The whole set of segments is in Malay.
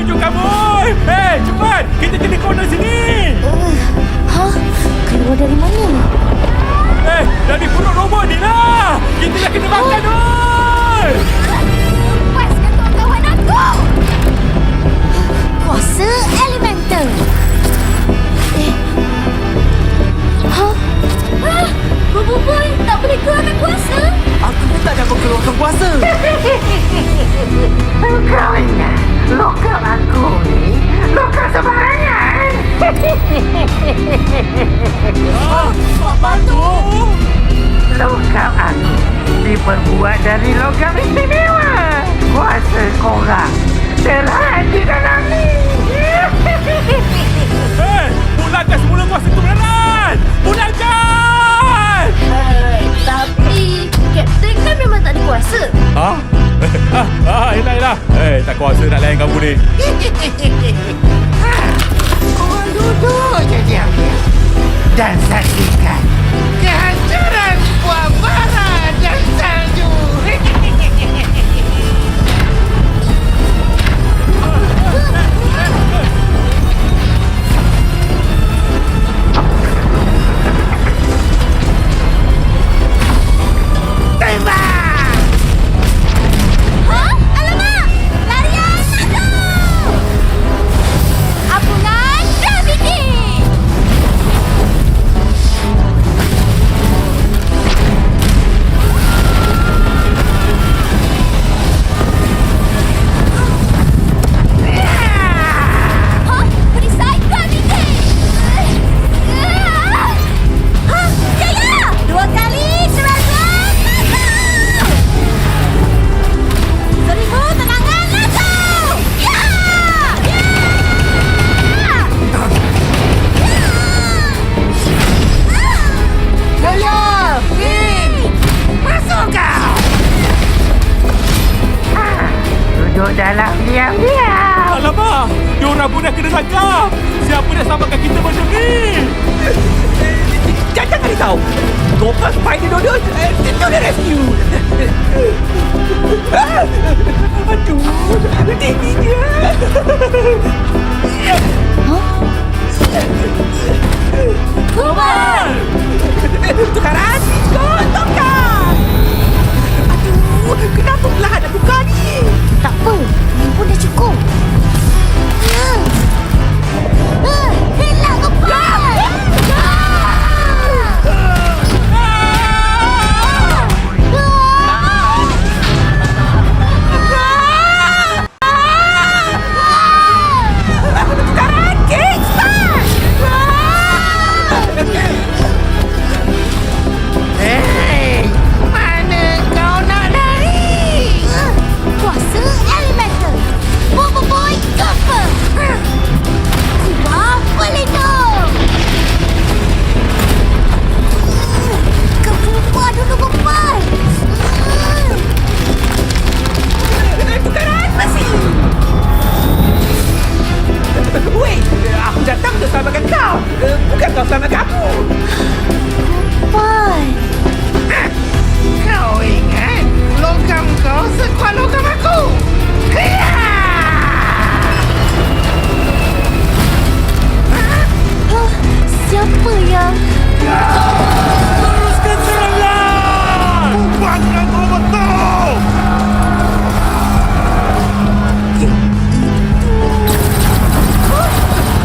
tunjukkan boy. Hei, cepat. Kita kena corner sini. Keluar dari mana? Dari perut robot ni lah. Kita dah kena makan, boy. Lepaskan kawan-kawan aku! Kuasa elemental. Boy, tak boleh keluarkan kuasa. Aku pun tak dapat keluarkan kuasa. Kau ingat lokal aku ni lokal sembarangan. Apa tu? Lokal aku diperbuat dari logam istimewa. Kuasa korang terhad di dalam ni. Pulangkan semula kuasa kebenaran. Pulangkan! Tapi Kapten kan memang tak ada kuasa. Yelah. Tak kuasa nak layan kamu ni. Korang duduk je diam-diam dan saksikan kehancuran buah bara dan salju. Dalam diam-diam. Alamak, diorang pun dah kena tangkap. Siapa dah selamatkan kita macam ni? Jangan risau. Gopal Spider Dodo to the rescue. Aduh, tingginya. Gopal! Tukaran, tongkat. Aduh, kenapa perlahan nak tukar ni? Tak apa, ni pun dah cukup. Hilang Gopal! Tukaran, kickstart. Hei, mana kau nak lari? Kuasa elemental. Boy, cover. Kuat pelindung. Kau keluar dulu Gopal. Tukaran, masih. Weh, aku datang untuk selamatkan kau. Bukan kau selamatkan aku. Gopal. Kau ingat logam kau sekuat logam aku? Siapa yang... Teruskan serangan! Buatkan robot tu!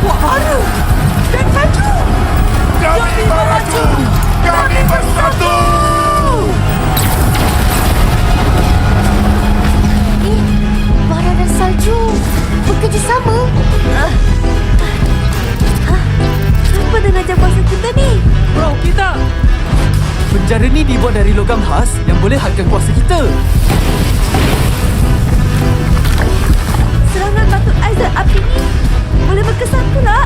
Buat bara dan salju. Kami beraju! Kami bersatu! Bara dan salju bekerjasama. Apa dengan jam kuasa kita ni? Bro, kita. Penjara ni dibuat dari logam khas yang boleh hadkan kuasa kita. Serangan batu Isaac api ni boleh berkesan pula.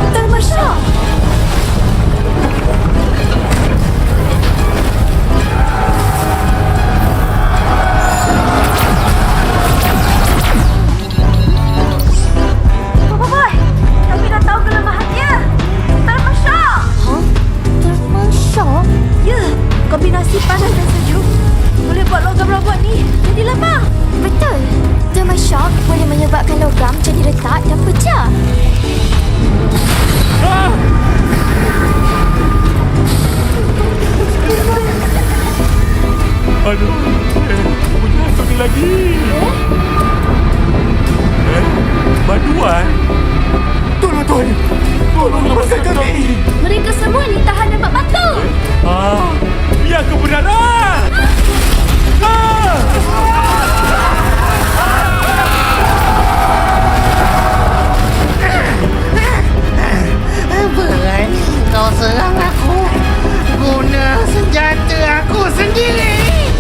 Betul Masya. Kami dah tahu kelemahannya. Betul Masya. Betul Masya? Ya, kombinasi panas dan sejuk boleh buat logam robot ni logam jadi retak dan pecah. Ah! Aduh, punya hantu ni lagi. Baduan? Tolong, tolong lepaskan kami. Mereka semua ditahan dapat batu. Biar kebenaran! Berani kau serang aku. Guna senjata aku sendiri.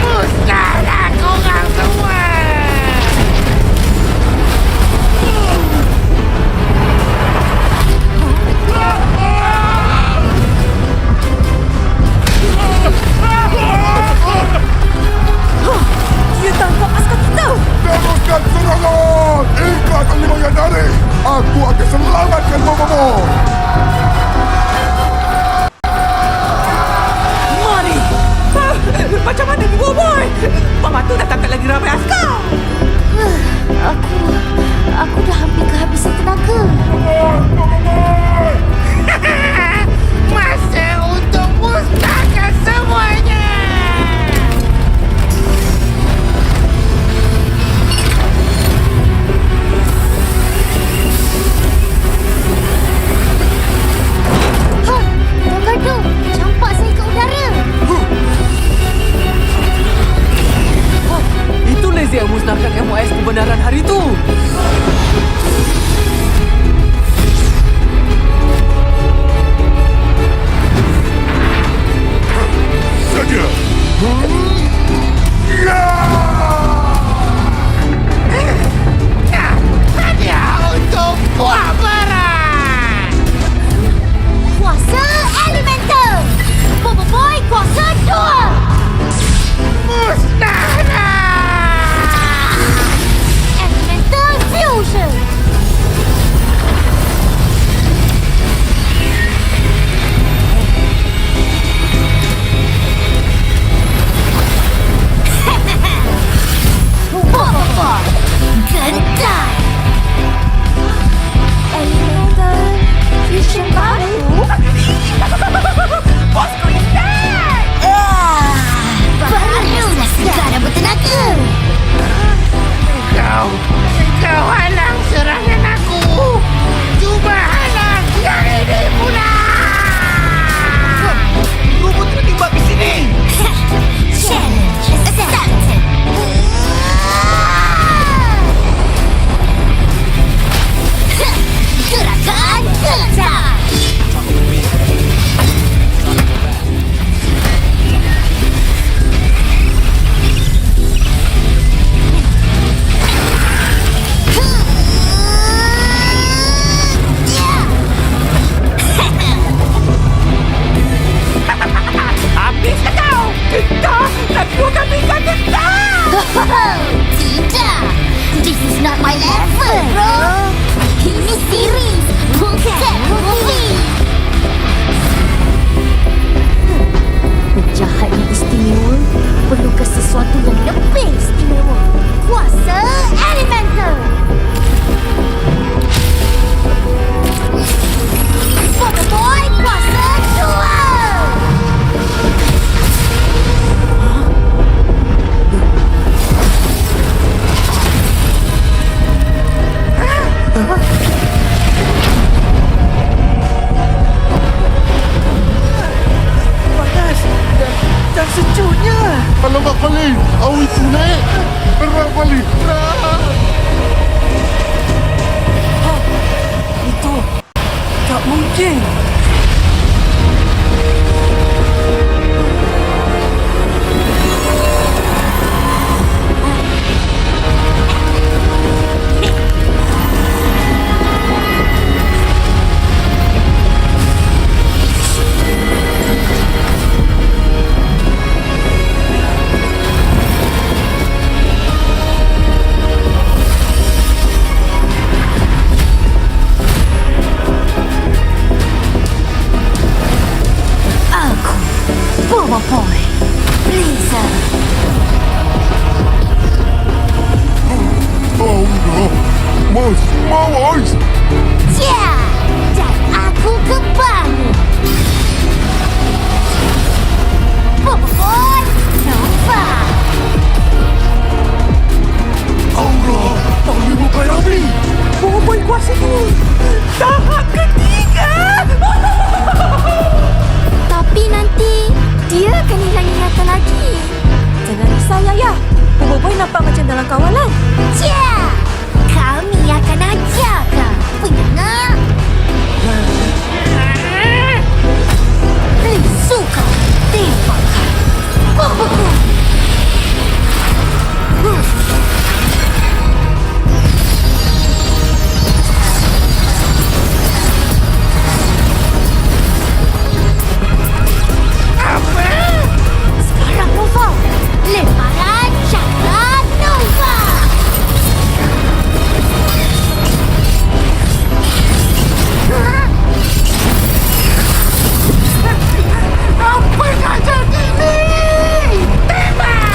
Musnahlah korang semua. Dia tangkap askar kita. Teruskan serangan! Ikat lima yang dari! Aku akan selamatkan bobomu! Mari. Macam mana ni, Boboy? Mama tu dah tangkap lagi ramai askar. Aku dah hampir kehabisan tenaga. Masa untuk musnahkan semuanya. Tongkat tu, campak saya ke udara. Itu laser yang musnahkan MOS kebenaran hari itu. Saja! Hanya untuk buah berat. Kuasa elemental. Bobo Boy kuasa 2. Musnahlah. Elemental fusion. Bobo Boy gentar. Elemental fusion baru. Bosku instant. Baru segera bertenaga. Kau halang serangan aku. Cuba halang yang ini pula. Robot terlibat di sini. Challenge accepted. Gerakan gentar. Habislah kau. Kita nak keluarkan mereka kita. Tidak. This is not my level, bro. Ini series bukan movie. Penjahat yang istimewa perlukan sesuatu yang lebih istimewa. Kuasa elemental. Bobo Boy kuasa 2. Panas dan sejuknya. Alamak, Bali! Awi itu naik! Berat, Bali! boys. Ya, dan aku kebangun. Boboiboy Nova. Allah, Panglima Bayabli. Boboiboy kuasa ini. Tahap ketiga. Tapi nanti dia akan hilang ingatan lagi. Jangan risau, Yaya. Boboiboy nampak macam dalam kawalan. Ya, kami akan ajar kau. Pendengar. Suka tembakan. Sekarang Nova. Lemparan cakra Nova. Apa nak jadi ni? Tembak!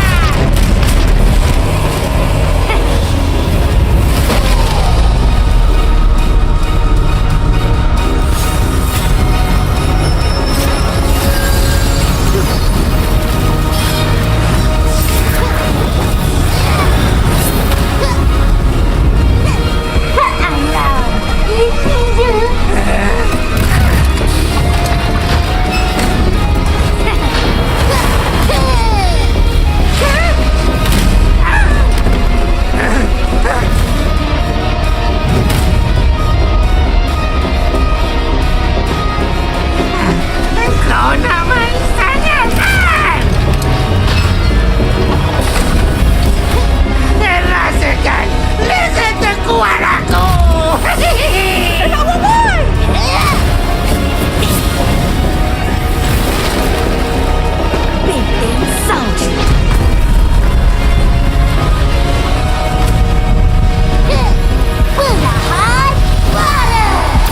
Alah, ini je. Kau nak main sangat kan? Rasakan lezat terkuat aku. Benteng salju. Perlahan balas.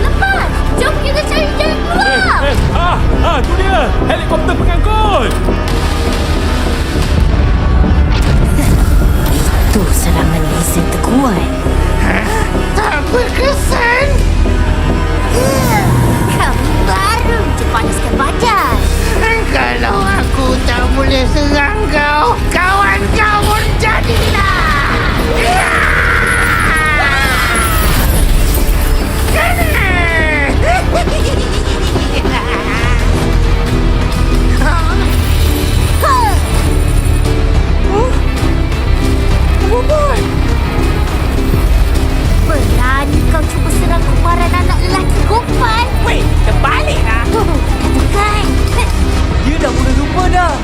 Lepas! Jom kita cari jalan keluar! Tu dia. Helikopter pengangkut. Itu serangan laser terkuat. Tak berkesan. Kami baru dipanaskan badan. Kalau aku tak boleh serang kau, kawan kau pun jadilah. Boboiboy. Berani kau cuba serang kumaran anak lelaki gumpan? Weh, terbaliklah. Katakan. Dia dah mula lupa dah.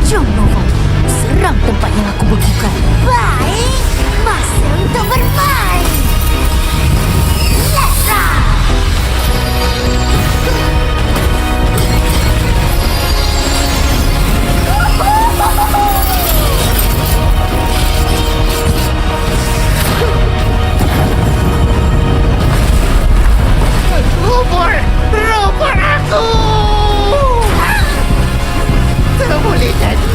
Jom Nova, serang tempat yang aku bebukan. Baik, masa untuk bermain. Let's run! Robot aku. Tak boleh jadi.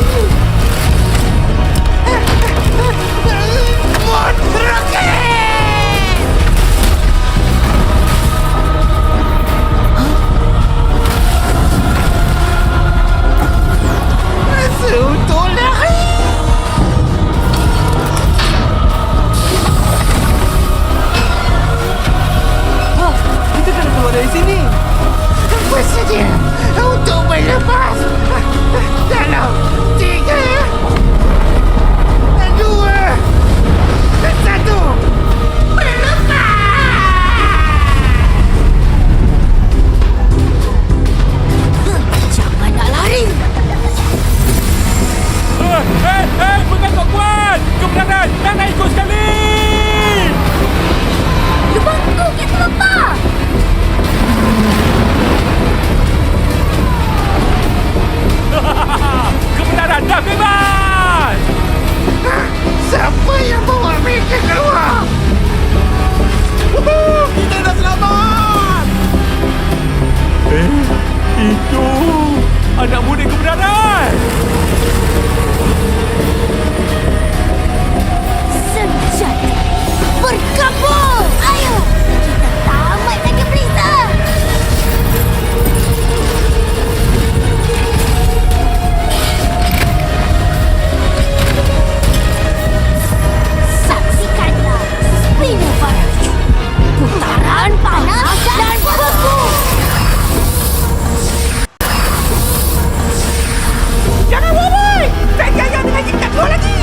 anak muda kebenaran. Senjata berkabung. Ayo, kita tamat lagi berita. Saksikanlah Spinner Barrage. Putaran panas dan beku. Jangan boboiboy! Saya jaga dengan tingkat 2 lagi!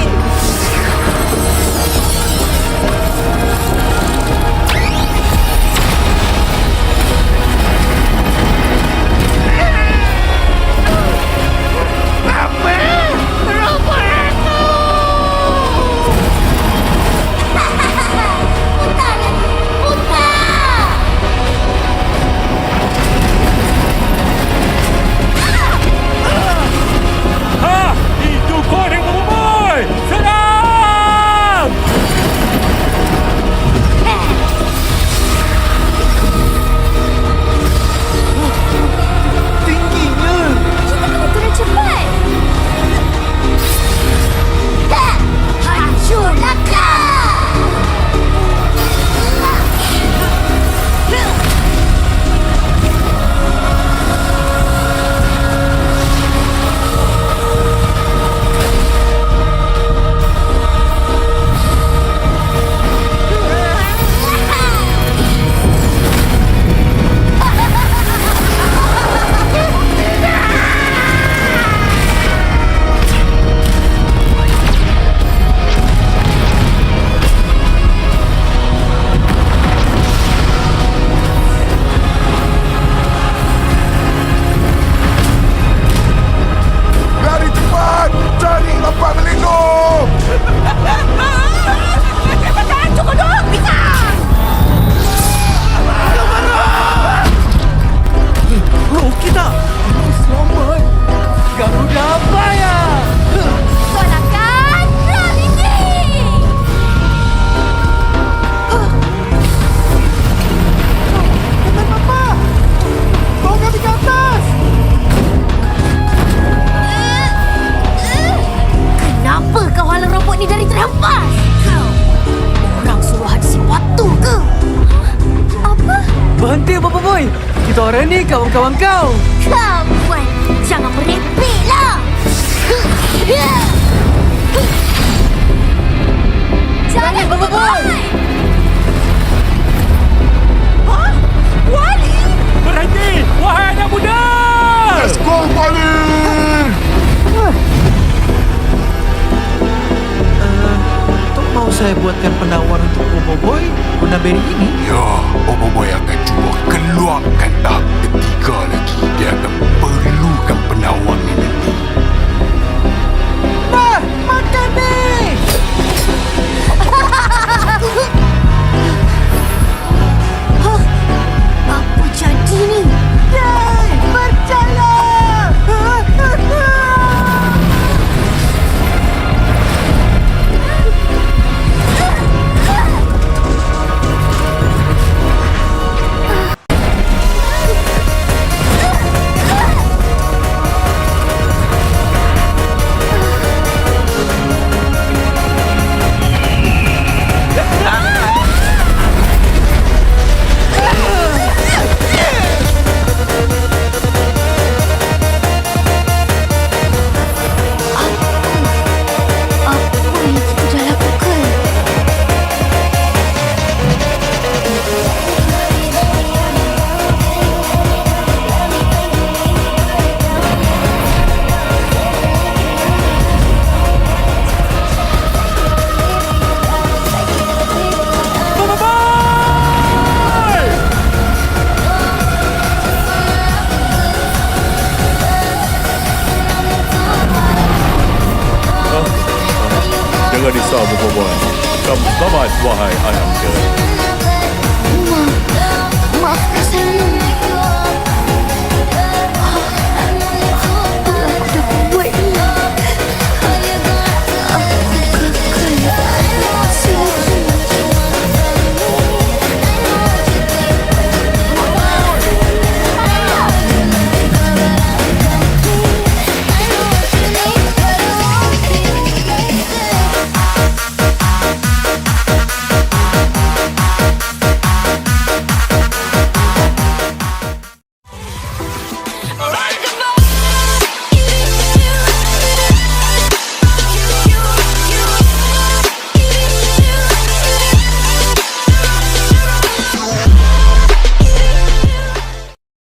Apa? Robot aku! Putar lagi. Putar. Ha! Itu korek Boboiboy! Serang! Tingginya. Kita kena turun cepat. Hancurlah kau! Lari cepat! Cari tempat berlindung! Oh, kita. Selamat. Garuda Maya. Sonakan Ramini! Bukan apa. Bawa kami ke atas. Kenapa kau halang robot ni dari terhempas? Kau orang suruhan si batu ke? Apa? Berhenti, Boboiboy. Kita orang ni kawan-kawan kau. Kawan, jangan merepeklah! Jangan Boboiboy! Berhenti! Wahai anak muda! Let's go, Balik! Tok mau saya buatkan penawar untuk Boboiboy guna beri ini? Ya, Boboiboy akan cuba keluarkan tahap ketiga lagi. Dia akan perlukan penawar ni nanti. Nah, makan ni! Hah? Apa jadi ni? Yeay, berjaya! Apa yang kita dah lakukan? Boboiboy! Jangan risau, Boboiboy. Kamu selamat, wahai anak muda.